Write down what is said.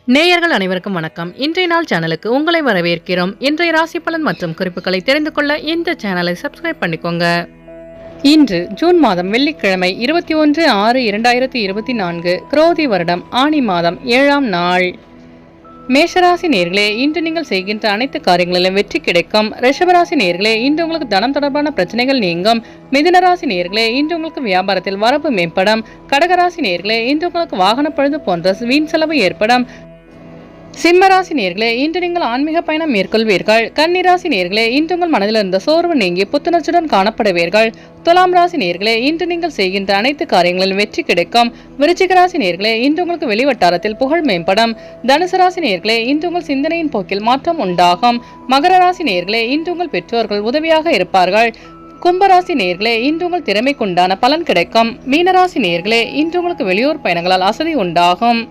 நேயர்கள் அனைவருக்கும் வணக்கம். இன்றைய நாள் சேனலுக்கு உங்களை வரவேற்கிறோம். இன்றைய ராசி பலன் மற்றும் குறிப்புகளை தெரிந்து கொள்ள இந்த சேனலை சப்ஸ்கிரைப் பண்ணிக்கோங்க. இன்று ஜூன் மாதம் வெள்ளிக்கிழமை 21/6/2024 குரோதி வருடம் ஆனி மாதம் 7ஆம் நாள். மேஷராசி நேர்களே, இன்று நீங்கள் செய்கின்ற அனைத்து காரியங்களிலும் வெற்றி கிடைக்கும். ரிஷபராசி நேர்களே, இன்று உங்களுக்கு தனம் தொடர்பான பிரச்சனைகள் நீங்கும். மிதுனராசி நேர்களே, இன்று உங்களுக்கு வியாபாரத்தில் வரவு மேம்படும். கடகராசி நேர்களே, இன்று உங்களுக்கு வாகன பழுது போன்ற வீண் செலவு ஏற்படும். சிம்மராசி நேர்களே, இன்று நீங்கள் ஆன்மீக பயணம் மேற்கொள்வீர்கள். கன்னிராசி நேர்களே, இன்று உங்கள் மனதில் இருந்த சோர்வு நீங்கி புத்துணர்ச்சியுடன் காணப்படுவீர்கள். துலாம் ராசி நேர்களே, இன்று நீங்கள் செய்கின்ற அனைத்து காரியங்களிலும் வெற்றி கிடைக்கும். விருச்சிக ராசி நேர்களே, இன்று உங்களுக்கு வெளிவட்டாரத்தில் புகழ் மேம்படும். தனுசு ராசி நேர்களே, இன்று உங்கள் சிந்தனையின் போக்கில் மாற்றம் உண்டாகும். மகர ராசி நேர்களே, இன்று உங்கள் பெற்றோர்கள் உதவியாக இருப்பார்கள். கும்பராசி நேர்களே, இன்று உங்கள் திறமைக்குண்டான பலன் கிடைக்கும். மீனராசி நேர்களே, இன்று உங்களுக்கு வெளியூர் பயணங்களால் அசதி உண்டாகும்.